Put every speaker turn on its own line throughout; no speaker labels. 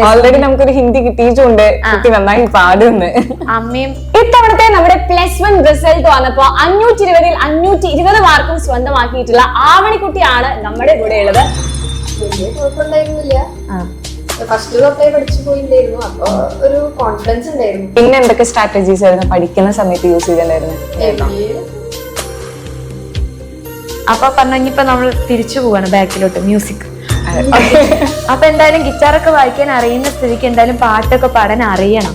Already നമുക്കൊരു ഹിന്ദി കിട്ടിയിട്ടുണ്ട്, കുട്ടി നന്നായി പാടുന്നു.
അമ്മയും
ഇത്തവണത്തെ നമ്മുടെ +1 റിസൾട്ട് വന്നപ്പോ 520-ൽ 520 മാർക്കും സ്വന്തമാക്കിയിട്ടുള്ള ആവണിക്കുട്ടിയാണ് നമ്മുടെ കൂടെ ഉള്ളത്.
വലിയ കുഴപ്പമുണ്ടായിരുന്നില്ല. ഫസ്റ്റ് തൊട്ടേ പഠിച്ചു പോയിണ്ടായിരുന്നു, അപ്പൊ ഒരു കോൺഫിഡൻസ് ഉണ്ടായിരുന്നു.
പിന്നെ എന്തൊക്കെ സ്ട്രാറ്റജീസ് ആയിരുന്നു പഠിക്കുന്ന സമയത്ത് യൂസ് ചെയ്തിട്ടുണ്ടായിരുന്നു?
അപ്പൊ പറഞ്ഞിപ്പോ നമ്മൾ തിരിച്ചു പോവാണ് ബാക്കിലോട്ട്, മ്യൂസിക്. അപ്പൊ എന്തായാലും ഗിറ്റാറൊക്കെ വായിക്കാൻ അറിയുന്ന സ്ഥിതിക്ക് എന്തായാലും പാട്ടൊക്കെ പാടാൻ അറിയണം.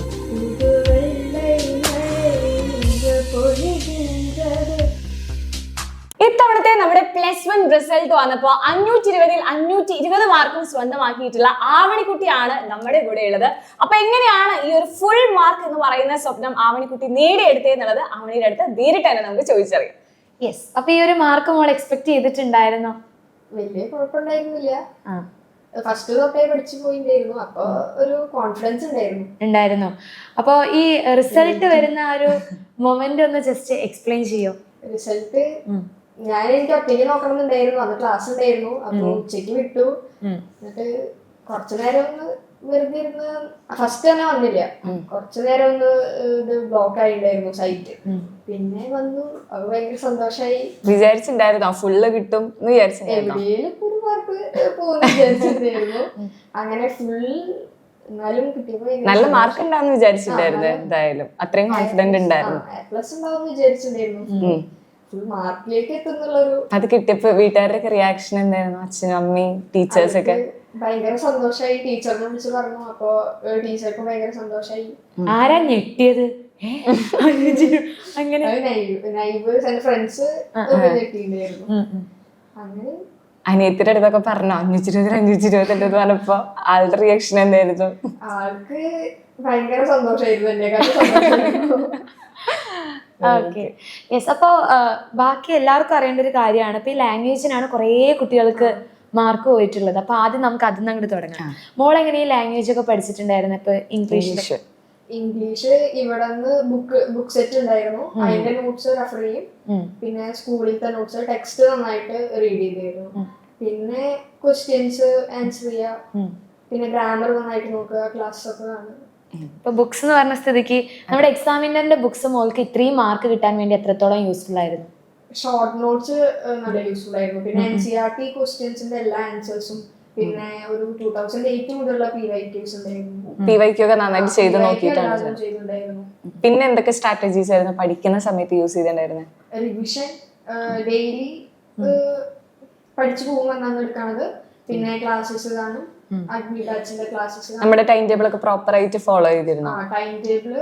ഇത്തവണത്തെ നമ്മുടെ +1 റിസൾട്ട് വന്നപ്പോ 520-ൽ 520 മാർക്കും സ്വന്തമാക്കിയിട്ടുള്ള ആവണിക്കുട്ടിയാണ് നമ്മുടെ കൂടെ ഉള്ളത്. അപ്പൊ എങ്ങനെയാണ് ഈ ഒരു ഫുൾ മാർക്ക് എന്ന് പറയുന്ന സ്വപ്നം ആവണിക്കുട്ടി നേടിയെടുത്തതെന്നുള്ളത് ആവണിയുടെ അടുത്ത് നേരിട്ട് തന്നെ നമുക്ക് ചോദിച്ചറിയാം.
യെസ്. അപ്പൊ ഈ ഒരു മാർക്ക് മോൾ എക്സ്പെക്ട് ചെയ്തിട്ടുണ്ടായിരുന്നോ?
വലിയ കുഴപ്പമുണ്ടായിരുന്നില്ല. ഫസ്റ്റ് തൊട്ടേ പഠിച്ചു പോയിണ്ടായിരുന്നു, അപ്പൊ ഒരു കോൺഫിഡൻസ്
ഉണ്ടായിരുന്നു. അപ്പൊ ഈ റിസൾട്ട് വരുന്ന ആ ഒരു മൊമെന്റ് ഒന്ന് ജസ്റ്റ് എക്സ്പ്ലെയിൻ ചെയ്യോ?
റിസൾട്ട് എനിക്ക് ഒറ്റയ്ക്ക് നോക്കണമെന്നുണ്ടായിരുന്നു. അന്ന് ക്ലാസ് ഉണ്ടായിരുന്നു, അപ്പൊ ഉച്ചയ്ക്ക് വിട്ടു. എന്നിട്ട് കുറച്ചു നേരം ഒന്ന് വെറുതെ ഇരുന്ന് ഫസ്റ്റ് തന്നെ വന്നില്ല. കുറച്ചു നേരം ഒന്ന് ഇത് ബ്ലോക്ക് ആയിണ്ടായിരുന്നു സൈറ്റ്. പിന്നെ വന്നു, അത് ഭയങ്കര സന്തോഷായി.
വിചാരിച്ചിട്ടുണ്ടായിരുന്നോ ഫുള്ള് കിട്ടും എന്ന് വിചാരിച്ചിട്ടുണ്ടായിരുന്നു?
എവിടെയും ഒരു മാർക്ക് പോകുന്നു വിചാരിച്ചിട്ടുണ്ടായിരുന്നു. അങ്ങനെ ഫുൾ എന്നാലും കിട്ടിയപ്പോ
നല്ല മാർക്ക് ഉണ്ടാവുന്ന വിചാരിച്ചിട്ടുണ്ടായിരുന്നു. എന്തായാലും അത്രയും കോൺഫിഡന്റ് ഉണ്ടായിരുന്നു.
A+ ഉണ്ടാവും വിചാരിച്ചിട്ടുണ്ടായിരുന്നു. ഫുൾ മാർക്കിലേക്ക് എത്തുന്നുള്ളൊരു.
അത് കിട്ടിയപ്പോ വീട്ടുകാരുടെ റിയാക്ഷൻ എന്തായിരുന്നു? അച്ഛനും അമ്മയും ടീച്ചേഴ്സ് ഒക്കെ
ഭയങ്കര സന്തോഷായി. ടീച്ചറിനെ വിളിച്ച് പറഞ്ഞു, അപ്പൊ ടീച്ചർക്കും ഭയങ്കര സന്തോഷായി.
ആരാ ഞെട്ടിയത്? അങ്ങനെ
ഫ്രണ്ട്സ് ഞെട്ടിണ്ടായിരുന്നു. അങ്ങനെ
അനിയത്തിന്റെ അടുത്തൊക്കെ പറഞ്ഞോ 520 520 പറഞ്ഞപ്പോ ആളുടെ റിയാക്ഷൻ എന്തായിരുന്നു?
ആൾക്ക് ഭയങ്കര സന്തോഷായിരുന്നു, എന്നെക്കാളും.
ഓക്കെ. യെസ്. അപ്പോ ബാക്കി എല്ലാവർക്കും അറിയേണ്ട ഒരു കാര്യമാണ്, ഇപ്പൊ ഈ ലാംഗ്വേജിനാണ് കുറേ കുട്ടികൾക്ക് മാർക്ക് പോയിട്ടുള്ളത്. അപ്പൊ ആദ്യം നമുക്ക് അതിൽ നിന്ന് അങ്ങോട്ട് തുടങ്ങാം. മോൾ എങ്ങനെ ഈ ലാംഗ്വേജ് ഒക്കെ പഠിച്ചിട്ടുണ്ടായിരുന്നു? ഇപ്പൊ
ഇംഗ്ലീഷ് ഇവിടെ നിന്ന് ബുക്ക് സെറ്റ് ഉണ്ടായിരുന്നു, അതിന്റെ നോട്ട്സ് റെഫർ ചെയ്യും. പിന്നെ സ്കൂളിലത്തെ നോട്ട്സ്, ടെക്സ്റ്റ് നന്നായിട്ട് റീഡ് ചെയ്തിരുന്നു. പിന്നെ ക്വസ്റ്റ്യൻസ് ആൻസർ ചെയ്യാം. പിന്നെ ഗ്രാമർ നന്നായിട്ട് നോക്കുക, ക്ലാസ് ഒക്കെ കാണുക.
ഇപ്പൊ ബുക്സ് എന്ന് പറഞ്ഞ സ്ഥിതിക്ക് നമ്മുടെ എക്സാമിനറിന്റെ ബുക്സ് മോൾക്ക് ഇത്രയും മാർക്ക് കിട്ടാൻ വേണ്ടി എത്രത്തോളം യൂസ്ഫുൾ ആയിരുന്നു?
ഷോർട്ട് നോട്ട്സ് നല്ല യൂസ്ഫുൾ ആയിരുന്നു. പിന്നെ NCERT ക്വസ്റ്റ്യൻസിന്റെ എല്ലാ ആൻസേഴ്സും, പിന്നെ ഒരു 2008 മുതലുള്ള PYQs ഉണ്ടായിരുന്നു.
PYQ ഒക്കെ നന്നായിട്ട് ചെയ്ത് നോക്കിയിട്ടാണ്
ചെയ്തിട്ടുണ്ടായിരുന്നു.
പിന്നെ എന്തൊക്കെ സ്ട്രാറ്റജീസ് ആയിരുന്നു പഠിക്കുന്ന സമയത്ത് യൂസ് ചെയ്തിട്ടുണ്ടായിരുന്നത്?
റിവിഷൻ ഡെയിലി പഠിച്ചു പോകുമെന്നാണ് എടുക്കുന്നത്. പിന്നെ ക്ലാസ്സസ് കാണും, അഡ്മിറ്റ് ബാച്ചിന്റെ ക്ലാസ്സസ്.
നമ്മുടെ ടൈം ടേബിൾ ഒക്കെ പ്രോപ്പർ ആയിട്ട് ഫോളോ ചെയ്തിരുന്നു?
ടൈം ടേബിൾ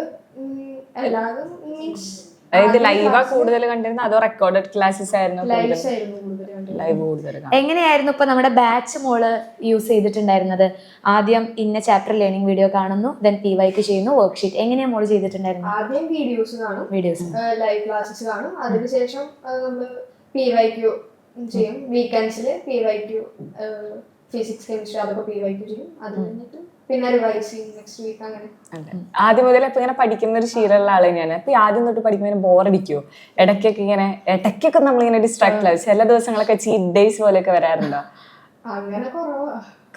എല്ലാതും മീൻസ്
അതായത് ലൈവാ കൂടുതൽ കണ്ടിരുന്നത് അതോ റെക്കോർഡഡ് ക്ലാസ്സസ് ആയിരുന്നു?
ലൈവ്
കൂടുതൽ.
എങ്ങനെയായിരുന്നു ഇപ്പൊ നമ്മുടെ ബാച്ച് മോള് യൂസ് ചെയ്തിട്ടുണ്ടായിരുന്നത്? ആദ്യം ഇന്ന ചാപ്റ്റർ ലേണിംഗ് വീഡിയോ കാണുന്നു, ദെൻ PYQ ചെയ്യുന്നു, വർക്ക്ഷീറ്റ്. എങ്ങനെയാ മോള് ചെയ്തിട്ടുണ്ടായിരുന്നത്?
ആദ്യം വീഡിയോസ് കാണും, ലൈവ് ക്ലാസ്സസ് കാണും. അതിനുശേഷം നമ്മള് PYQ ചെയ്യും. വീക്കെൻഡ്സില് PYQ, ഫിസിക്സ് കെമിസ്ട്രി അതൊക്കെ PYQ ചെയ്യും. അത് കഴിഞ്ഞിട്ട് പിന്നെ റിവൈസിങ് നെക്സ്റ്റ് വീക്ക്. അങ്ങനെ
ആദ്യം മുതൽ ഇപ്പൊ ഇങ്ങനെ പഠിക്കുന്ന ഒരു ശീലമുള്ള ആള് തന്നെയാണ്. അപ്പൊ ആദ്യം തൊട്ട് പഠിക്കുമ്പോൾ ബോറടിക്കുവോ? ഇടയ്ക്കൊക്കെ നമ്മളിങ്ങനെ ഡിസ്ട്രാക്ട് ആവും. ചില ദിവസങ്ങളൊക്കെ ചീറ്റ് ഡേയ്സ് പോലെയൊക്കെ വരാറുണ്ടോ?
അങ്ങനെ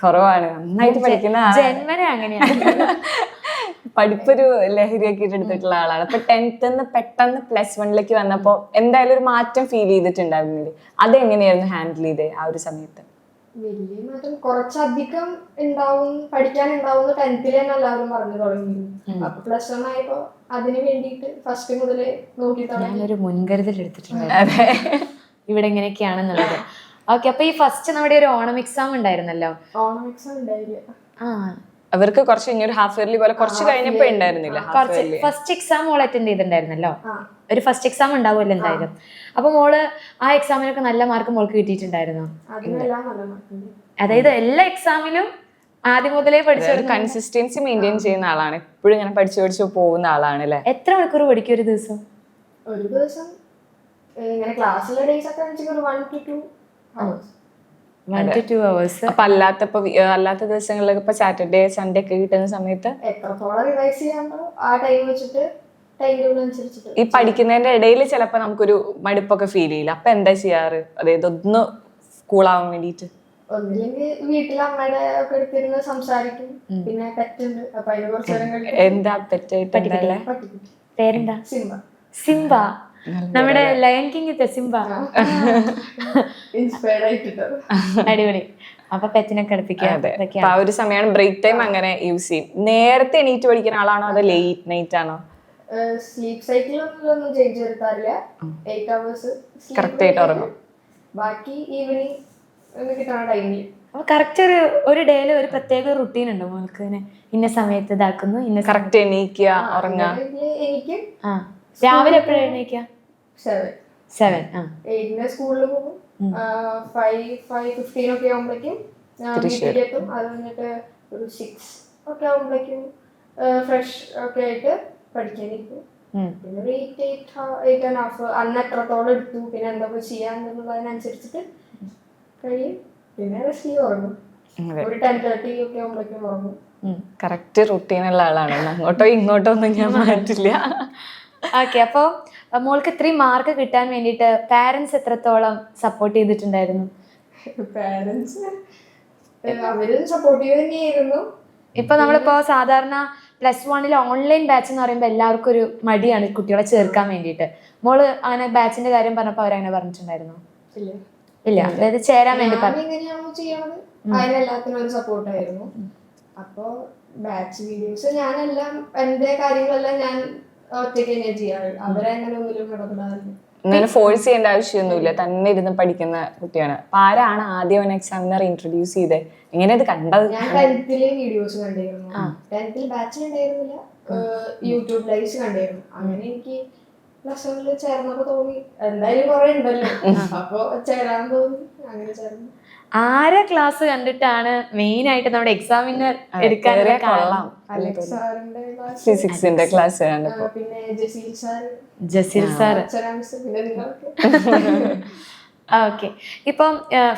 കുറവാണ്. നന്നായിട്ട് പഠിക്കുന്ന
ജന്മനെ അങ്ങനെയാണ്.
പഠിപ്പൊരു ലഹരിയൊക്കെ എടുത്തിട്ടുള്ള ആളാണ്. അപ്പൊ 10th പെട്ടെന്ന് +1 വന്നപ്പോ എന്തായാലും ഒരു മാറ്റം ഫീൽ ചെയ്തിട്ടുണ്ടായിരുന്നില്ലേ? അതെങ്ങനെയായിരുന്നു ഹാൻഡിൽ ചെയ്തേ ആ ഒരു സമയത്ത്?
വലിയ മാറ്റം കുറച്ചധികം പഠിക്കാനുണ്ടാവും 10th തന്നെ എല്ലാവരും പറഞ്ഞു തുടങ്ങി. അപ്പൊ +1 ആയപ്പോ അതിന് വേണ്ടിയിട്ട് ഫസ്റ്റ് മുതലേ നോക്കി
ഞാനൊരു മുൻകരുതൽ എടുത്തിട്ടുണ്ട് ഇവിടെ എങ്ങനെയൊക്കെയാണെന്നുള്ളത്. ഓക്കെ. അപ്പൊ ഈ ഫസ്റ്റ് നമ്മുടെ ഒരു ഓണം എക്സാം ഉണ്ടായിരുന്നല്ലോ.
ഓണം എക്സാം ഉണ്ടായില്ല.
അവർക്ക് കുറച്ച് ഇനിയൊരു ഹാഫ് ഇയർലി പോലെ കുറച്ച് കഴിഞ്ഞപ്പോ ഉണ്ടായിരുന്നില്ല.
ഫസ്റ്റ് എക്സാം മോൾ അറ്റൻഡ് ചെയ്തിട്ടുണ്ടായിരുന്നല്ലോ. ഒരു ഫസ്റ്റ് എക്സാം ഉണ്ടാവുമല്ലോ എന്തായാലും. അപ്പൊ മോള് ആ എക്സാമിനൊക്കെ നല്ല മാർക്ക് മോൾക്ക് കിട്ടിയിട്ടുണ്ടായിരുന്നോ? അതായത് എല്ലാ എക്സാമിലും ആദ്യം മുതലേ പഠിച്ച
കൺസിസ്റ്റൻസി മെയിൻറ്റെയിൻ ചെയ്യുന്ന ആളാണ്. എപ്പോഴും ഇങ്ങനെ പഠിച്ചു പോകുന്ന ആളാണ് അല്ലേ?
എത്ര മണിക്കൂർ പഠിക്കും ഒരു ദിവസം?
ഒരു ദിവസം ഇങ്ങനെ ക്ലാസ്സിലെ ഡേയ്സ് ഒക്കെ 1 to 2 hours.
1 to 2 hours.
അപ്പൊ അല്ലാത്ത ദിവസങ്ങളിലൊക്കെ ഇപ്പൊ സാറ്റർഡേ സൺഡേ ഒക്കെ കിട്ടുന്ന സമയത്ത്
എത്രത്തോളം റിവൈസ് ചെയ്യാണ്ടോ ആ ടൈം വെച്ചിട്ട് ടൈം ടേബിൾ അനുസരിച്ചിട്ട്.
ഈ പഠിക്കുന്നതിന്റെ ഇടയിൽ ചിലപ്പോ നമുക്കൊരു മടുപ്പൊക്കെ ഫീൽ ചെയ്യില്ല. അപ്പൊ എന്താ ചെയ്യാറ്? അതായത് ഒന്ന് കൂളാവാൻ വേണ്ടിട്ട്
ഒന്നില്ലെങ്കിൽ വീട്ടിൽ അമ്മയുടെ ഒക്കെ എടുത്തിരുന്ന് സംസാരിക്കും. പിന്നെ പെറ്റുണ്ട്, അപ്പൊ അതിന് കുറച്ച് നേരം കളിക്കും.
എന്താ പെറ്റായിട്ട്
പട്ടിക്കുട്ടി
പേരെന്താ?
സിംബ.
സിംബ, നമ്മുടെ ലയൺ കിങ് സിംബ.
ഇൻസ്പയർഡ് ആയിട്ടോ.
അടിപൊളി. അപ്പൊ പെറ്റിനൊക്കെ അടുപ്പിക്കുക.
അപ്പൊ ആ ഒരു സമയമാണ് ബ്രേക്ക് ടൈം അങ്ങനെ യൂസ് ചെയ്യും. നേരത്തെ എണീറ്റ് പഠിക്കുന്ന ആളാണോ അതോ ലേറ്റ് നൈറ്റ് ആണോ?
സ്ലീപ്പ് സൈക്കിളൊന്നും ചേഞ്ച് വരുത്താറില്ല. 8 hours
കറക്റ്റ് ആയിട്ട് ഉറങ്ങും.
ബാക്കി ഈവനിങ് കിട്ടണ ടൈമിൽ.
അപ്പൊ കറക്റ്റ് ഒരു ഡേയില് ഒരു പ്രത്യേക റുട്ടീൻ ഉണ്ടോ മോൾക്ക്? ഇന്ന സമയത്ത് ഇതാക്കുന്നു, ഇന്ന
കറക്റ്റ് എണീക്കുക, ഉറങ്ങുക.
എനിക്ക്
രാവിലെ എപ്പോഴും എണീക്കുക? 7.
8 സ്കൂളിൽ പോകും. 5:15 ഒക്കെ ആകുമ്പോഴേക്കും വീട്ടിലെത്തും. അത് കഴിഞ്ഞിട്ട് ഒരു 6 ഒക്കെ ആകുമ്പോഴേക്കും ഫ്രഷ് ഒക്കെ ആയിട്ട് പഠിക്കാനിരിക്കും. പിന്നെ ഒരു 8.5 അന്ന് എത്രത്തോളം എടുത്തു, പിന്നെ എന്തൊക്കെ ചെയ്യാന്നുള്ളതിനനുസരിച്ചിട്ട് കഴിയും. പിന്നെ റെസ്റ്റ് ഉറങ്ങും. ഒരു 10:30 ഒക്കെ ആകുമ്പോഴേക്കും ഉറങ്ങും.
കറക്റ്റ് റുട്ടീനുള്ള ആളാണ്. അങ്ങോട്ടോ ഇങ്ങോട്ടോ ഒന്നും ഞാൻ മാറ്റില്ല.
ഓക്കെ. അപ്പോൾ മോൾക്ക് ഇത്രയും മാർക്ക് കിട്ടാൻ വേണ്ടിയിട്ട് പാരന്റ്സ് എത്രത്തോളം സപ്പോർട്ട് ചെയ്തിട്ടുണ്ടായിരുന്നു?
പാരന്റ്സ് അവരും സപ്പോർട്ടീവ് തന്നെയായിരുന്നു.
ഇപ്പൊ നമ്മളിപ്പോ സാധാരണ +1 ഓൺലൈൻ ബാച്ച് എന്ന് പറയുമ്പോൾ എല്ലാവർക്കും ഒരു മടിയാണ് കുട്ടികളെ ചേർക്കാൻ വേണ്ടിയിട്ട്. മോള് അങ്ങനെ ബാച്ചിന്റെ കാര്യം പറഞ്ഞപ്പോ അവരങ്ങനെ പറഞ്ഞിട്ടുണ്ടായിരുന്നു? ഇല്ല, അതായത് ചേരാൻ വേണ്ടി
എങ്ങനെയാണോ ചെയ്യണത് അതിനെല്ലാത്തിനും ഒരു സപ്പോർട്ടായിരുന്നു. അപ്പൊ ബാച്ച് വീഡിയോസ് ഞാനെല്ലാം എന്റെ കാര്യങ്ങളെല്ലാം ഞാൻ ഒറ്റയ്ക്ക് തന്നെയാണ് ചെയ്യാറ്. അവരങ്ങനെ ഒന്നിലും ഇടപെടാറില്ല.
അങ്ങനെ ഫോഴ്സ് ചെയ്യേണ്ട ആവശ്യമൊന്നുമില്ല. തന്നെ ഇരുന്ന് പഠിക്കുന്ന കുട്ടിയാണ്. അപ്പൊ ആരാണ് ആദ്യം എക്സാമിനർ ഇൻട്രൊഡ്യൂസ് ചെയ്തത്? എങ്ങനെ ഇത് കണ്ടത്?
ഞാൻ 10th വീഡിയോസ് കണ്ടിരുന്നു. 10th ബാച്ചിൽ ഉണ്ടായിരുന്നില്ല, യൂട്യൂബ് ലൈവ്സ് കണ്ടിരുന്നു. അങ്ങനെ എനിക്ക് +1 ചേർന്നപ്പോ തോന്നി എന്തായാലും കുറെ ഉണ്ടല്ലോ, അപ്പൊ ചേരാൻ തോന്നി. അങ്ങനെ ചേർന്നു.
ആരെ ക്ലാസ് കണ്ടിട്ടാണ് മെയിൻ ആയിട്ട് നമ്മുടെ എക്സാമിന് എടുക്കാൻ?
കൊള്ളാം.
അലക്സ് സാറിന്റെ ക്ലാസ്,
ഫിസിക്സിന്റെ ക്ലാസ് കണ്ടപ്പോ.
പിന്നെ ജസീൽ സാർ,
പിന്നെ നിങ്ങൾക്ക്. ഓക്കെ. ഇപ്പം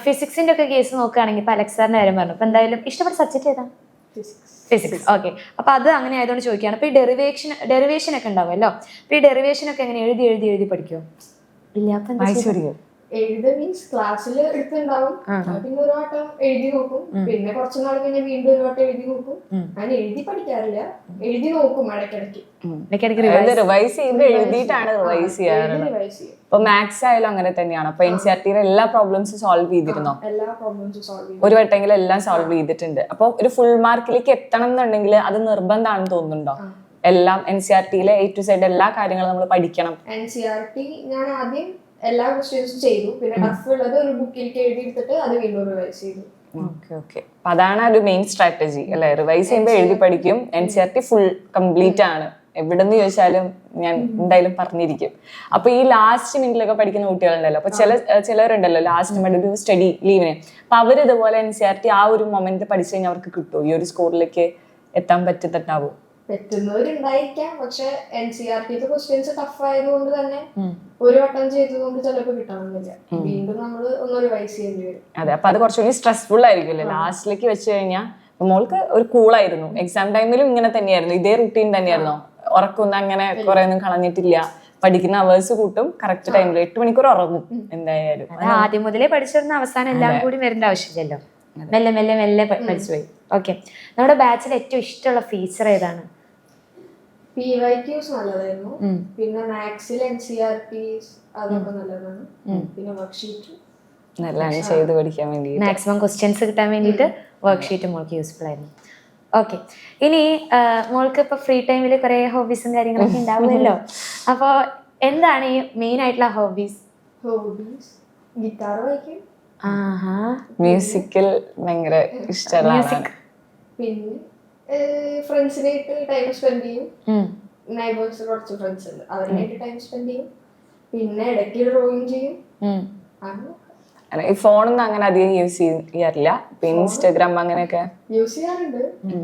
ഫിസിക്സിന്റെ ഒക്കെ കേസ് നോക്കുകയാണെങ്കിൽ ഇപ്പൊ അലക്സ് സാറിന്റെ കാര്യം പറഞ്ഞു. അപ്പൊ എന്തായാലും ഇഷ്ടപ്പെട്ട സബ്ജക്ട് ഏതാ? ഫിസിക്സ്. ഓക്കെ. അപ്പൊ അത് അങ്ങനെ ആയതുകൊണ്ട് ചോദിക്കുകയാണ്. അപ്പൊ ഈ ഡെറിവേഷൻ ഒക്കെ ഉണ്ടാവുമല്ലോ. അപ്പൊ ഈ ഡെറിവേഷൻ ഒക്കെ എങ്ങനെ എഴുതി പഠിക്കുമോ? ഇല്ല. അപ്പൊ
എഴുത മീൻസ് ക്ലാസ്സിൽ എടുത്തുണ്ടാവും. പിന്നെ ഒരു വട്ടം എഴുതി നോക്കും. പിന്നെ കുറച്ചു നാൾ കഴിഞ്ഞ് വീണ്ടും ഒരു വട്ടം എഴുതി നോക്കും. ഞാൻ എഴുതി പഠിക്കാറില്ല, എഴുതി നോക്കും ഇടയ്ക്കിടയ്ക്ക്
റിവൈസ് ചെയ്ത് എഴുതിയിട്ടാണ് റിവൈസ് ചെയ്യാറുള്ളത്. ഇപ്പൊ മാത്സ് ആയാലും അങ്ങനെ തന്നെയാണ്. അപ്പൊ NCERT എല്ലാ പ്രോബ്ലംസും സോൾവ് ചെയ്തിരുന്നോ?
എല്ലാ പ്രോബ്ലംസും സോൾവ് ചെയ്തു.
ഒരു വട്ടെങ്കിലും എല്ലാം സോൾവ് ചെയ്തിട്ടുണ്ട്. അപ്പൊ ഒരു ഫുൾ മാർക്കിലേക്ക് എത്തണം എന്നുണ്ടെങ്കിൽ അത് നിർബന്ധമാണെന്ന് തോന്നുന്നുണ്ടോ? എല്ലാം NCERT A to Z എല്ലാ കാര്യങ്ങളും നമ്മൾ പഠിക്കണം.
NCERT ഞാൻ ആദ്യം എല്ലാ ക്വസ്റ്റ്യൻസും ചെയ്തു. പിന്നെ ടഫ് ഉള്ളത് ഒരു ബുക്കിലേക്ക് എഴുതി എടുത്തിട്ട് അത് വീണ്ടും റിവൈസ് ചെയ്തു.
ഓക്കെ. അപ്പൊ അതാണ് ഒരു മെയിൻ സ്ട്രാറ്റജി അല്ലെ? റിവൈസ് ചെയ്യുമ്പോൾ എഴുതി പഠിക്കും. NCERT ഫുൾ കംപ്ലീറ്റ് ആണ്. എവിടെന്ന് ചോദിച്ചാലും ഞാൻ എന്തായാലും പറഞ്ഞിരിക്കും. അപ്പൊ ഈ ലാസ്റ്റ് മിനിറ്റിലൊക്കെ പഠിക്കുന്ന കുട്ടികളുണ്ടല്ലോ, അപ്പൊ ചിലരുണ്ടല്ലോ ലാസ്റ്റ് മിനിറ്റ് ഒരു സ്റ്റഡി ലീവിന്, അപ്പൊ അവരിതുപോലെ NCERT ആ ഒരു മൊമെന്റ് പഠിച്ചു കഴിഞ്ഞാൽ അവർക്ക് കിട്ടുമോ? ഈ ഒരു സ്കോറിലേക്ക് എത്താൻ പറ്റുന്നുണ്ടാവും?
പറ്റുന്നവരുണ്ടായിരിക്കാം. പക്ഷെ NCERT ക്വസ്റ്റ്യൻസ് ടഫ് ആയതുകൊണ്ട് തന്നെ ഒരു വട്ടം ചെയ്തതുകൊണ്ട് ചിലപ്പോൾ കിട്ടണമെന്നില്ല. വീണ്ടും നമ്മൾ ഒന്ന് റിവൈസ് ചെയ്യേണ്ടി വരും.
അതെ. അപ്പൊ അത് കുറച്ചുകൂടി സ്ട്രെസ്ഫുൾ ആയിരിക്കുമല്ലേ ലാസ്റ്റിലേക്ക് വെച്ച് കഴിഞ്ഞാൽ? മോൾക്ക് ഒരു കൂളായിരുന്നു. എക്സാം ടൈമിലും ഇങ്ങനെ തന്നെയായിരുന്നു? ഇതേ റുട്ടീൻ തന്നെയായിരുന്നോ? ഉറക്കൊന്നും അങ്ങനെ കുറെ ഒന്നും കളഞ്ഞിട്ടില്ല? പഠിക്കുന്ന അവേഴ്സ് കൂട്ടും, കറക്റ്റ് ടൈമിൽ 8 മണിക്കൂർ ഉറങ്ങും എന്തായാലും.
ആദ്യം മുതലേ പഠിച്ചിരുന്ന അവസാനം എല്ലാം കൂടി വരേണ്ട ആവശ്യമില്ലല്ലോ. മെല്ലെ മെല്ലെ മെല്ലെ പഠിച്ചു പോയി. ഓക്കെ. നമ്മുടെ ബാച്ചിൽ ഏറ്റവും ഇഷ്ടമുള്ള ഫീച്ചർ ഏതാണ്?
PYQs നല്ലതായിരുന്നു. പിന്നെ മാത്സിൽ NCERT അതൊക്കെ നല്ലതാണ്. പിന്നെ വർക്ക്ഷീറ്റ്
നല്ലതാണ് ചെയ്ത് പഠിക്കാൻ വേണ്ടി.
മാക്സിമം ക്വസ്റ്റ്യൻസ് കിട്ടാൻ വേണ്ടിയിട്ട് വർക്ക്ഷീറ്റ് മോൾക്ക് യൂസ്ഫുൾ ആയിരുന്നു. ഓക്കെ. ഇനി മോൾക്ക് ഇപ്പൊ ഫ്രീ ടൈമിൽ കുറെ ഹോബീസും കാര്യങ്ങളൊക്കെ ഉണ്ടാവുമല്ലോ. അപ്പൊ എന്താണ് ഈ മെയിൻ ആയിട്ടുള്ള ഹോബീസ്?
ഗിറ്റാർ വായിക്കും.
മ്യൂസിക്കിൽ ഭയങ്കര ഇഷ്ടമുള്ള.
പിന്നെ ഫ്രണ്ട്സിനായിട്ട് ടൈം സ്പെൻഡ് ചെയ്യും. നൈബേഴ്സ് കുറച്ച് ഫ്രണ്ട്സ് ഉണ്ട്, അവരുമായിട്ട് ടൈം സ്പെൻഡ് ചെയ്യും. പിന്നെ ഇടയ്ക്ക് ഡ്രോയിങ് ചെയ്യും.
ഈ ഫോണൊന്നും അങ്ങനെ അധികം യൂസ് ചെയ്യാറില്ല. പിന്നെ ഇൻസ്റ്റാഗ്രാം അങ്ങനെയൊക്കെ
യൂസ് ചെയ്യാറുണ്ട്.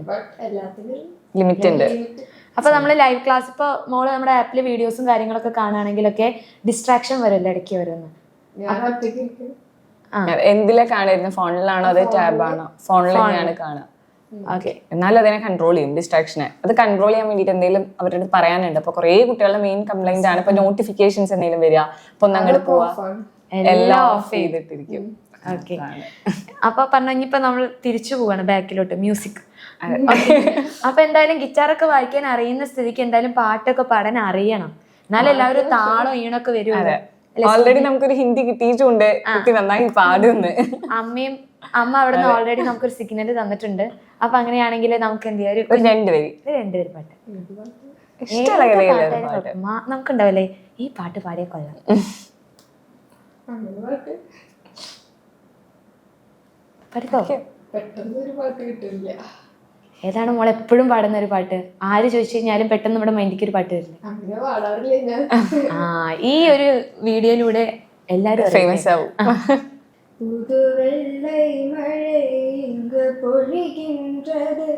ബട്ട് എല്ലാത്തിനും
ലിമിറ്റ് ഉണ്ട്.
അപ്പൊ നമ്മള് ലൈവ് ക്ലാസ് ഇപ്പൊ മോള് നമ്മുടെ ആപ്പില് വീഡിയോസും കാര്യങ്ങളൊക്കെ കാണുകയാണെങ്കിലൊക്കെ ഡിസ്ട്രാക്ഷൻ വരുമല്ലോ ഇടയ്ക്ക് വരുന്നു.
എന്തിലാ കാണുന്നത്? ഫോണിലാണോ അതോ ടാബാണോ? ഫോണിൽ തന്നെയാണ് കാണുക. ഓക്കെ. എന്നാലും അതിനെ കൺട്രോൾ ചെയ്യും ഡിസ്ട്രാക്ഷനെ. അത് കൺട്രോൾ ചെയ്യാൻ വേണ്ടിയിട്ട് എന്തെങ്കിലും അവരുടെ പറയാനുണ്ട്? അപ്പൊ കുറെ കുട്ടികളുടെ മെയിൻ കംപ്ലൈന്റ് ആണ് ഇപ്പൊ നോട്ടിഫിക്കേഷൻസ് എന്തെങ്കിലും വരിക, ഇപ്പൊ ഒന്ന് അങ്ങോട്ട് പോവാ, എല്ലാം ഓഫ് ചെയ്തിട്ടിരിക്കും.
ഓക്കെ. അപ്പൊ പറഞ്ഞു ഇനിയിപ്പോ നമ്മൾ തിരിച്ചു പോവാണ് ബാക്കിലോട്ട്, മ്യൂസിക്. അപ്പൊ എന്തായാലും ഗിറ്റാറൊക്കെ വായിക്കാൻ അറിയുന്ന സ്ഥിതിക്ക് എന്തായാലും പാട്ടൊക്കെ പാടാൻ അറിയണം, എന്നാലും എല്ലാവരും താളം ഈണൊക്കെ വരുമല്ലോ.
ഓൾറെഡി നമുക്കൊരു ഹിന്ദി കിട്ടിയിട്ടുണ്ട്, കുട്ടി നന്നായി പാടുന്ന്.
അമ്മ അവിടെ നിന്ന് ഓൾറെഡി നമുക്കൊരു സിഗ്നൽ തന്നിട്ടുണ്ട്. അപ്പൊ അങ്ങനെയാണെങ്കിൽ നമുക്ക് എന്ത് ചെയ്യാം, ഒരു രണ്ടുപേര് പാട്ട് നമുക്കുണ്ടാവല്ലേ, ഈ പാട്ട് പാടിയ കൊള്ളാം. പഠിത്തോ ഏതാണ് മോൾ എപ്പോഴും പാടുന്ന ഒരു പാട്ട്? ആര് ചോദിച്ചു കഴിഞ്ഞാലും പെട്ടെന്ന് നമ്മുടെ മൈൻഡിക്ക് ഒരു പാട്ട് വരില്ല. ഈ ഒരു വീഡിയോയിലൂടെ എല്ലാരും
ഫേമസ് ആവും.
புதுவெள்ளை மழை இங்கு பொழிகின்றது,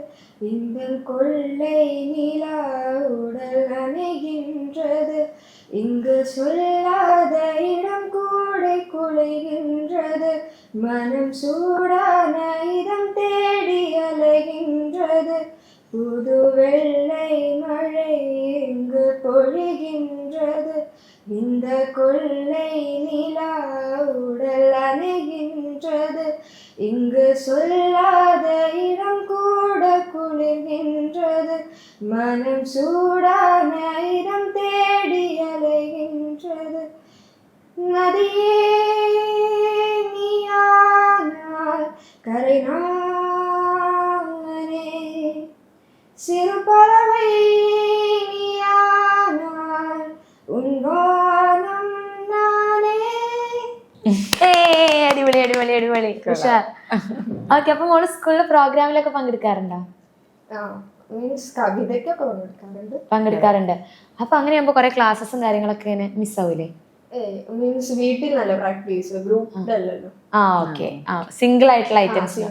இந்த கொள்ளை நிலா உடல் நனைகின்றது, இங்கு சொல்லாத இடம் கூட குலைகின்றது, மனம் சூடான இதம் தேடி அலைகின்றது, புதுவெள்ளை மழை இங்கு பொழிகின்றது, இந்த கொள்ளை நிலா உடல் அணைகின்றது, இங்கு சொல்லாத இடம் கூட குளிர்கின்றது, மனம் சூடான இடம் தேடி அலைகின்றது, நதியே நீயானால் கரை நானே, சிறு பறவை நீயானால் ഉൻവാനം നാനേ.
അടിപൊളി അടിപൊളി അടിപൊളി. ഓക്കെ. അപ്പൊ മോള് സ്കൂളിലെ പ്രോഗ്രാമിലൊക്കെ പങ്കെടുക്കാറുണ്ടോ?
കവിതയ്ക്കൊക്കെ
പങ്കെടുക്കാറുണ്ട്. അപ്പൊ അങ്ങനെയാകുമ്പോ കുറെ ക്ലാസ്സസും കാര്യങ്ങളൊക്കെ മിസ് ആവൂലേ?
വീട്ടിൽ നല്ല പ്രാക്ടീസ്, ഗ്രൂപ്പിലല്ലോ.
ഓക്കെ. സിംഗിൾ ആയിട്ടുള്ള ഐറ്റംസ്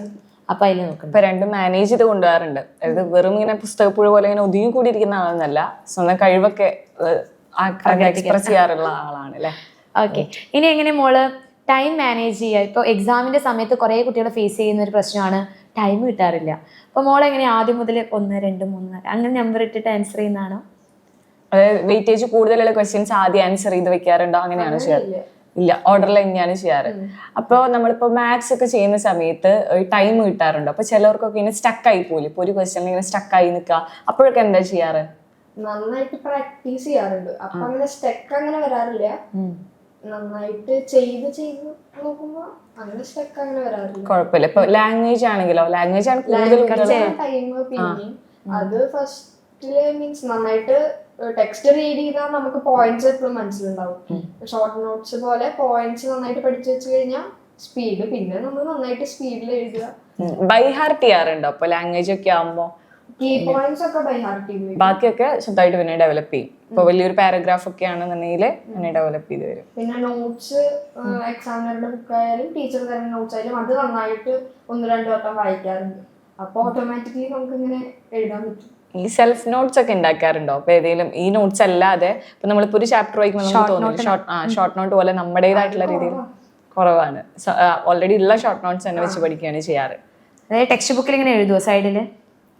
അപ്പൊ അതിൽ നോക്കണം.
ഇപ്പൊ രണ്ടും മാനേജ് ചെയ്ത് കൊണ്ടുപോകാറുണ്ട്. അതായത് വെറും ഇങ്ങനെ പുസ്തകപ്പുഴ പോലെ ഇങ്ങനെ ഒതുങ്ങി കൂടിയിരിക്കുന്ന ആളെന്നല്ല, സ്വന്തം കഴിവൊക്കെ എക്സ്പ്രസ് ചെയ്യാറുള്ള ആളാണ് അല്ലേ?
ഓക്കെ. ഇനി എങ്ങനെ മോള് ടൈം മാനേജ് ചെയ്യുക? ഇപ്പോൾ എക്സാമിന്റെ സമയത്ത് കുറെ കുട്ടികൾ ഫേസ് ചെയ്യുന്ന ഒരു പ്രശ്നമാണ് ടൈം കിട്ടാറില്ല. അപ്പൊ മോളെ എങ്ങനെ ആദ്യം മുതൽ 1, 2, 3, 4 അങ്ങനെ നമ്പർ ഇട്ടിട്ട് ആൻസർ ചെയ്യുന്നതാണോ?
അതായത് വെയിറ്റേജ് കൂടുതലുള്ള ക്വസ്റ്റ്യൻസ് ആദ്യം ആൻസർ ചെയ്ത് വെക്കാറുണ്ടോ? അങ്ങനെയാണ് ചെയ്യാറ്? ഇല്ല, ഓർഡറിൽ തന്നെയാണ് ചെയ്യാറ്. അപ്പോൾ നമ്മളിപ്പോൾ മാത്സ് ഒക്കെ ചെയ്യുന്ന സമയത്ത് ടൈം കിട്ടാറുണ്ടോ? അപ്പൊ ചിലവർക്കൊക്കെ ഇങ്ങനെ സ്റ്റക്ക് ആയി പോലും, ഇപ്പൊ ഒരു ക്വസ്റ്റ്യൻ ഇങ്ങനെ സ്റ്റക്ക് ആയി നിൽക്കുക, അപ്പോഴൊക്കെ എന്താ ചെയ്യാറ്?
നന്നായിട്ട് പ്രാക്ടീസ് ചെയ്യാറുണ്ട്, അപ്പൊ അങ്ങനെ സ്റ്റക്ക് അങ്ങനെ വരാറില്ല. നന്നായിട്ട് ചെയ്ത് നോക്കുമ്പോ അങ്ങനെ സ്റ്റക്ക് അങ്ങനെ വരാറില്ല.
കുഴപ്പമില്ല. ഇപ്പൊ ലാംഗ്വേജ് ആണെങ്കിലോ, ലാംഗ്വേജ് ആണ് കൂടുതൽ
ടൈം. പിന്നെ അത് ഫസ്റ്റില് മീൻസ് നന്നായിട്ട് ടെക്സ്റ്റ് റീഡ് ചെയ്താൽ നമുക്ക് പോയിന്റ്സ് എപ്പോഴും മനസ്സിലുണ്ടാവും. ഷോർട്ട് നോട്ട്സ് പോലെ പോയിന്റ്സ് നന്നായിട്ട് പഠിച്ചു വെച്ച് കഴിഞ്ഞാൽ സ്പീഡ്, പിന്നെ നമ്മൾ നന്നായിട്ട് സ്പീഡിൽ എഴുതുക.
ബൈ ഹാർട്ട് ചെയ്യാറുണ്ടോ അപ്പൊ ലാംഗ്വേജ് ഒക്കെ ആവുമ്പോ?
കീ പോയിന്റ്സ് ഒക്കെ ബൈ ഹാർട്ട് ചെയ്യും,
ബാക്കിയൊക്കെ സ്വന്തമായിട്ട് പിന്നെ ഡെവലപ്പ് ചെയ്യും. ഇപ്പൊ വലിയൊരു പാരഗ്രാഫ് ഒക്കെ ആണെന്നുണ്ടെങ്കിൽ അങ്ങനെ ഡെവലപ്പ് ചെയ്ത് വരും.
പിന്നെ നോട്ട്സ് എക്സാമിനറുടെ ബുക്ക് ആയാലും ടീച്ചർ തരുന്ന നോട്ട്സ് ആയാലും അത് നന്നായിട്ട് 1-2 വട്ടം വായിക്കാറുണ്ട്. അപ്പൊ ഓട്ടോമാറ്റിക്കലി നമുക്ക് ഇങ്ങനെ എഴുതാൻ പറ്റും.
ഈ സെൽഫ് നോട്ട്സ് ഒക്കെ ഉണ്ടാക്കാറുണ്ടോ? അപ്പൊ ഏതെങ്കിലും ഈ നോട്ട്സ് അല്ലാതെ ഇപ്പൊ നമ്മളിപ്പോ ഒരു ചാപ്റ്റർ വായിക്കുമ്പോൾ നമുക്ക് തോന്നുന്നു ഷോർട്ട് നോട്ട് പോലെ നമ്മുടേതായിട്ടുള്ള രീതിയിൽ കുറവാണ്. ഓൾറെഡി ഉള്ള ഷോർട്ട് നോട്ട്സ് തന്നെ വെച്ച് പഠിക്കുകയാണ് ചെയ്യാറ്.
അതായത് ടെക്സ്റ്റ് ബുക്കിൽ ഇങ്ങനെ എഴുതുമോ സൈഡില്?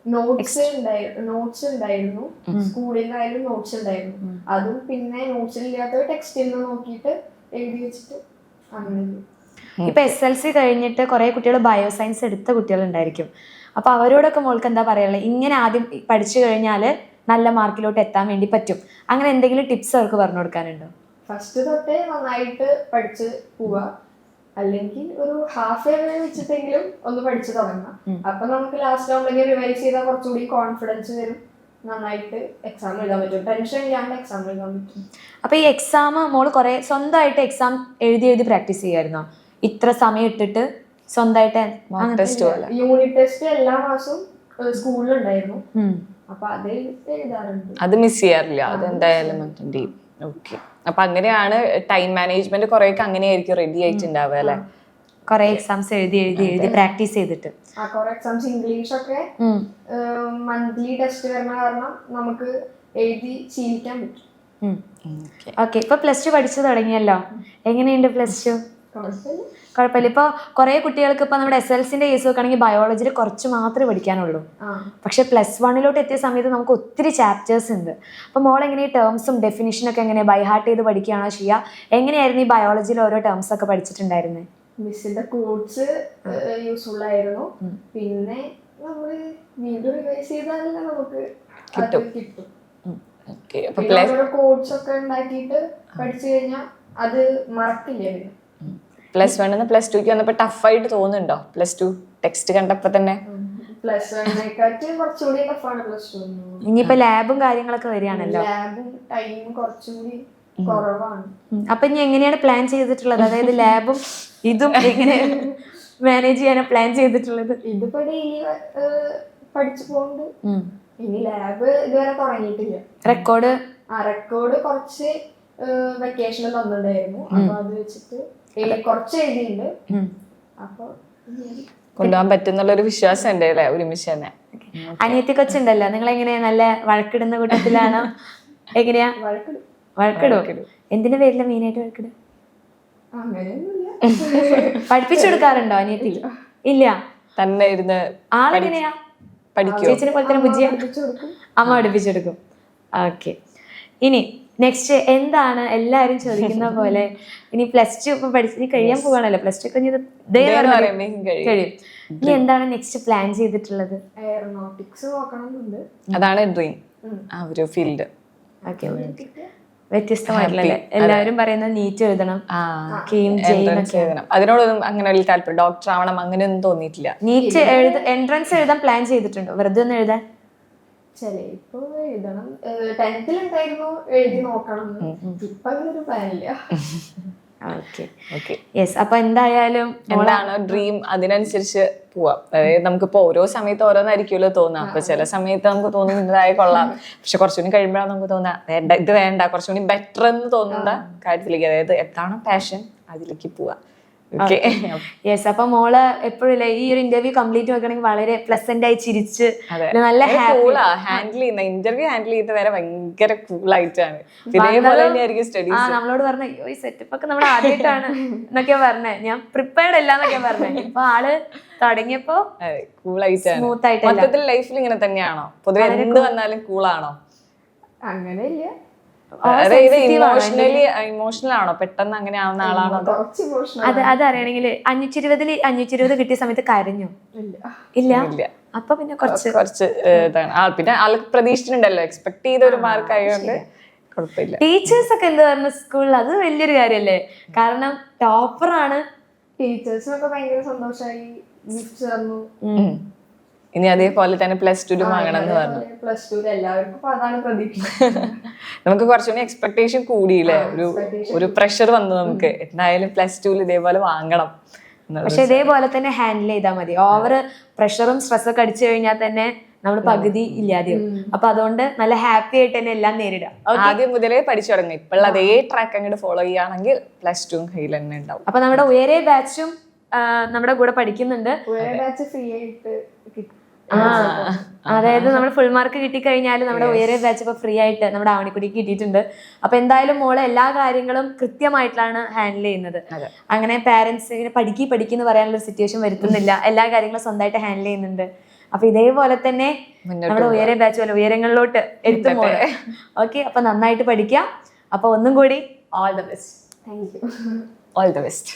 നോട്ട്സ് ഉണ്ടായിരുന്നു, സ്കൂളിലായാലും നോട്ട്സ് ഉണ്ടായിരുന്നു. അതും പിന്നെ നോട്ട്സിൽ ഇല്ലാത്ത ടെക്സ്റ്റിൽ നിന്ന് നോക്കിയിട്ട് എഴുതി വെച്ചിട്ട് അങ്ങനെ.
ഇപ്പൊ SLC കഴിഞ്ഞിട്ട് കുറെ കുട്ടികൾ ബയോസയൻസ് എടുത്ത കുട്ടികൾ ഉണ്ടായിരിക്കും. അപ്പൊ അവരോടൊക്കെ മോൾക്ക് എന്താ പറയാനുള്ളത്? ഇങ്ങനെ ആദ്യം പഠിച്ചു കഴിഞ്ഞാൽ നല്ല മാർക്കിലോട്ട് എത്താൻ വേണ്ടി പറ്റും, അങ്ങനെ എന്തെങ്കിലും ടിപ്സ് അവർക്ക് പറഞ്ഞു കൊടുക്കാനുണ്ടോ?
ഫസ്റ്റ് തൊട്ടേ നന്നായിട്ട് പഠിച്ച് പോവാ, അല്ലെങ്കിൽ ഒരു ഹാഫ് എ വെച്ചിട്ടെങ്കിലും ഒന്ന് പഠിച്ചു തുടങ്ങാം. അപ്പൊ നമുക്ക് ലാസ്റ്റ് ആവുമ്പോഴേക്കും റിവൈസ് ചെയ്താൽ കുറച്ചുകൂടി കോൺഫിഡൻസ് വരും, നന്നായിട്ട് എക്സാം എഴുതാൻ പറ്റും, ടെൻഷൻ ഇല്ലാണ്ട് എക്സാം എഴുതാൻ പറ്റും.
അപ്പൊ ഈ എക്സാം മോള് കുറെ സ്വന്തമായിട്ട് എക്സാം എഴുതി പ്രാക്ടീസ് ചെയ്യായിരുന്നോ? ഇത്ര സമയം ഇട്ടിട്ട് സ്വന്തമായിട്ട്?
യൂണിറ്റ് ടെസ്റ്റ് എല്ലാ മാസവും സ്കൂളിലുണ്ടായിരുന്നു, അപ്പൊ അത് എഴുതാറുണ്ട്.
അത് മിസ് ചെയ്യാറില്ല, അതെന്തായാലും. ഓക്കെ. അപ്പൊ അങ്ങനെയാണ് ടൈം മാനേജ്മെന്റ് കുറെയൊക്കെ അങ്ങനെയായിരിക്കും റെഡി ആയിട്ടുണ്ടാവുക അല്ലെ?
കുറെ എക്സാംസ് എഴുതി പ്രാക്ടീസ് ചെയ്തിട്ട്.
കുറെ എക്സാംസ് ഇംഗ്ലീഷ് ഒക്കെ മന്ത്ലി ടെസ്റ്റ് വരുന്ന കാരണം നമുക്ക് എഴുതി ശീലിക്കാൻ പറ്റും.
ഓക്കെ. ഇപ്പൊ +2 പഠിച്ചു തുടങ്ങിയല്ലോ, എങ്ങനെയുണ്ട് +2? കുഴപ്പമില്ല. ഇപ്പൊ കുറെ കുട്ടികൾക്ക് ഇപ്പൊ നമ്മുടെ SLCന്റെ കേസ് നോക്കുകയാണെങ്കിൽ ബയോളജിയിൽ കുറച്ച് മാത്രമേ പഠിക്കാനുള്ളൂ. പക്ഷെ +1 എത്തിയ സമയത്ത് നമുക്ക് ഒത്തിരി ചാപ്റ്റേഴ്സ് ഉണ്ട്. അപ്പൊ മോൾ എങ്ങനെ ഈ ടേംസും ഡെഫിനിഷനൊക്കെ എങ്ങനെ ബൈ ഹാർട്ട് ചെയ്ത് പഠിക്കുകയാണോ ചെയ്യുക? എങ്ങനെയായിരുന്നു ഈ ബയോളജിയിൽ ഓരോ ടേംസ് ഒക്കെ പഠിച്ചിട്ടുണ്ടായിരുന്നത്?
മിസ്സിന്റെ കോഡ്സ് യൂസ്ഫുൾ ആയിരുന്നു. പിന്നെ നമ്മള് വീണ്ടും റിവൈസ് ചെയ്താലല്ലേ നമുക്ക് അത് കിട്ടും. കോഡ്സ് ഒക്കെ ഉണ്ടാക്കിയിട്ട് പഠിച്ചു കഴിഞ്ഞാൽ അത് മറക്കില്ല.
പ്ലസ് 1 പ്ലസ് 2 വന്നപ്പോ ടഫായിട്ട് തോന്നുന്നുണ്ടോ? പ്ലസ് 2 ടെക്സ്റ്റ് കണ്ടപ്പോ തന്നെ
പ്ലസ് 1 കുറച്ചുകൂടി ടഫാണ് പ്ലസ് 2.
ഇനിയിപ്പോ ലാബും കാര്യങ്ങളൊക്കെ വരികയാണല്ലോ.
ലാബും ടൈമും കുറച്ചുകൂടി കുറവാണ്.
അപ്പൊ ഇനി എങ്ങനെയാണ് പ്ലാൻ ചെയ്തിട്ടുള്ളത്? അതായത് ലാബും ഇതും എങ്ങനെ മാനേജ് ചെയ്യാനാണ് പ്ലാൻ ചെയ്തിട്ടുള്ളത്?
ഇതിപ്പോ ഡെയിലി പഠിച്ചു പോകുന്നുണ്ട്. ഇനി ലാബ് ഇതുവരെ തുടങ്ങിയിട്ടില്ല.
റെക്കോർഡ്
കുറച്ച് വെക്കേഷനിൽ തന്നിട്ടുണ്ടായിരുന്നു. അപ്പൊ അത് വെച്ചിട്ട് കുറച്ച് എഴുതിയിട്ടുണ്ട്. അപ്പൊ
കൊണ്ടുപോകാൻ പറ്റുന്നുള്ള ഒരു വിശ്വാസം ഉണ്ട് അല്ലേ ഒരുമിച്ച് തന്നെ.
അനിയത്തി കൊച്ചുണ്ടല്ലോ, നിങ്ങൾ എങ്ങനെയാ നല്ല വഴക്കിടുന്ന കൂട്ടത്തിലാണോ? എങ്ങനെയാ വഴക്കിടും? എന്തിന്റെ പേരില മെയിനായിട്ട് വഴക്കിടും? പഠിപ്പിച്ചു കൊടുക്കാറുണ്ടോ അനിയത്തി? ഇല്ല,
തന്നെ ഇരുന്ന്
ആളെങ്ങനെയാ?
പഠിക്കും.
ചേച്ചിനെ പോലെ തന്നെ ബുദ്ധിയാ? അമ്മ പഠിപ്പിച്ചെടുക്കും. ഓക്കെ, ഇനി നെക്സ്റ്റ് എന്താണ് എല്ലാരും ചോദിക്കുന്ന പോലെ ഇനി പ്ലസ് 2 ഇപ്പൊ പഠിച്ച് കഴിയാൻ പോവാണല്ലോ. പ്ലസ് 2 കഴിയും. ഇനി എന്താണ് നെക്സ്റ്റ് പ്ലാൻ ചെയ്തിട്ടുള്ളത്?
എയറോനോട്ടിക്സ് നോക്കണമെന്നുണ്ട്.
അതാണ് ഡ്രീം, ആ ഒരു ഫീൽഡ്.
ഓക്കെ, വ്യത്യസ്തമായിട്ടുള്ള എല്ലാവരും പറയുന്നത് നീറ്റ് എഴുതണം, കീം
എഴുതണം. അതിനോടൊന്നും അങ്ങനെ വലിയ താല്പര്യം, ഡോക്ടർ ആവണം അങ്ങനെയൊന്നും തോന്നിയിട്ടില്ല.
നീറ്റ് എൻട്രൻസ് എഴുതാൻ പ്ലാൻ ചെയ്തിട്ടുണ്ടോ? വെറുതെ ഒന്ന് എഴുതാൻ
ചിലപ്പോ എഴുതണം. 10th ഉണ്ടായിരുന്നു എഴുതി നോക്കണം. ഇപ്പൊ അങ്ങനൊരു പ്ലാനില്ല.
യെസ്, അപ്പൊ എന്തായാലും
എന്താണോ ഡ്രീം അതിനനുസരിച്ച് പോവാം. അതായത് നമുക്കിപ്പോ ഓരോ സമയത്ത് ഓരോന്നായിരിക്കുമല്ലോ തോന്നാം. അപ്പൊ ചില സമയത്ത് നമുക്ക് തോന്നുന്നതായ കൊള്ളാം, പക്ഷെ കുറച്ചുകൂടി കഴിയുമ്പോഴാണ് നമുക്ക് തോന്നാ ഇത് വേണ്ട, കുറച്ചുകൂടി ബെറ്റർ എന്ന് തോന്നുന്ന കാര്യത്തിലേക്ക്, അതായത് എന്താണോ പാഷൻ അതിലേക്ക് പോവാ.
യെസ്, അപ്പൊ മോള് എപ്പോഴും ഈ ഒരു ഇന്റർവ്യൂ കംപ്ലീറ്റ് നോക്കണമെങ്കിൽ വളരെ പ്ലസന്റ് ആയി ചിരിച്ച് നല്ല
ഹാൻഡിൽ ചെയ്യുന്ന ഇന്റർവ്യൂ ഹാൻഡിൽ ചെയ്ത് വരെ ഭയങ്കര കൂളായിട്ടാണ്. ഇതേപോലെ തന്നെയായിരിക്കും സ്റ്റഡീസ്.
നമ്മളോട് പറഞ്ഞ ഈ സെറ്റപ്പ് ഒക്കെ നമ്മൾ ആദ്യമായിട്ടാണ് എന്നൊക്കെയാ പറഞ്ഞേ, ഞാൻ പ്രിപ്പയർഡ് അല്ല എന്നൊക്കെയാ പറഞ്ഞേ. ഇപ്പൊ ആള് തുടങ്ങിയപ്പോ
കൂളായിട്ടാണ്.
സ്മൂത്ത് ആയിട്ട്.
മൊത്തത്തിൽ ലൈഫിൽ ഇങ്ങനെ തന്നെയാണോ? പൊതുവെ എന്ത് വന്നാലും കൂളാണോ?
അങ്ങനെയില്ല,
അതായത് ഇമോഷണൽ ആണോ? പെട്ടെന്ന് അങ്ങനെ ആവുന്ന ആളാണോ?
അതറിയണമെങ്കിൽ 520 കിട്ടിയ സമയത്ത് കരഞ്ഞു? ഇല്ല. അപ്പൊ പിന്നെ
കുറച്ച് ഇതാണ്. പിന്നെ ആൾക്ക് പ്രതീക്ഷിച്ചിട്ടുണ്ടല്ലോ, എക്സ്പെക്ട് ചെയ്ത ഒരു മാർക്ക് ആയതുകൊണ്ട് കുഴപ്പമില്ല.
ടീച്ചേഴ്സ് ഒക്കെ എന്ത് പറഞ്ഞു സ്കൂളിൽ? അത് വലിയൊരു കാര്യല്ലേ, കാരണം ടോപ്പറാണ്.
ടീച്ചേഴ്സിനൊക്കെ ഭയങ്കര സന്തോഷമായി, ഗിഫ്റ്റ് തന്നു.
ഇനി അതേപോലെ തന്നെ പ്ലസ് 2 വാങ്ങണം എന്ന് പറഞ്ഞു.
പ്ലസ് 2 എല്ലാവർക്കും അതാണ് പ്രതീക്ഷ.
നമുക്ക് കുറച്ചുകൂടി എക്സ്പെക്ടേഷൻ കൂടിയില്ലേ, ഒരു പ്രഷർ വന്നു നമുക്ക്. എന്തായാലും പ്ലസ് 2 ഇതേപോലെ വാങ്ങണം.
പക്ഷെ ഇതേപോലെ തന്നെ ഹാൻഡിൽ ചെയ്താൽ മതി. ഓവർ പ്രഷറും സ്ട്രെസ്സൊക്കെ അടിച്ചു കഴിഞ്ഞാൽ തന്നെ നമ്മൾ പകുതി ഇല്ലാതെയും. അപ്പൊ അതുകൊണ്ട് നല്ല ഹാപ്പി ആയിട്ട് തന്നെ എല്ലാം നേരിടാം.
ആദ്യം മുതലേ പഠിച്ചു തുടങ്ങി. ഇപ്പോൾ അതേ ട്രാക്ക് അങ്ങോട്ട് ഫോളോ ചെയ്യുകയാണെങ്കിൽ പ്ലസ് 2 കയ്യിൽ തന്നെ ഉണ്ടാവും.
അപ്പൊ നമ്മുടെ ഉയരെ ബാച്ചും നമ്മുടെ കൂടെ പഠിക്കുന്നുണ്ട്.
ഫ്രീ ആയിട്ട്
അതായത് നമ്മൾ ഫുൾ മാർക്ക് കിട്ടിക്കഴിഞ്ഞാൽ നമ്മുടെ ഉയരെ ബാച്ച് ഇപ്പൊ ഫ്രീ ആയിട്ട് നമ്മുടെ ആവണിക്കുടിക്ക് കിട്ടിയിട്ടുണ്ട്. അപ്പൊ എന്തായാലും മോള് എല്ലാ കാര്യങ്ങളും കൃത്യമായിട്ടാണ് ഹാൻഡിൽ ചെയ്യുന്നത്. അങ്ങനെ പാരന്റ്സ് ഇങ്ങനെ പഠിക്കുന്നു പറയാനുള്ള ഒരു സിറ്റുവേഷൻ വരുത്തുന്നില്ല. എല്ലാ കാര്യങ്ങളും സ്വന്തമായിട്ട് ഹാൻഡിൽ ചെയ്യുന്നുണ്ട്. അപ്പൊ ഇതേപോലെ തന്നെ നമ്മുടെ ഉയരെ ബാച്ച് പോലെ ഉയരങ്ങളിലോട്ട് എത്തും മോള്. ഓക്കെ, അപ്പൊ നന്നായിട്ട് പഠിക്കാം. അപ്പൊ ഒന്നും കൂടി all the best.
Thank you.
All the best.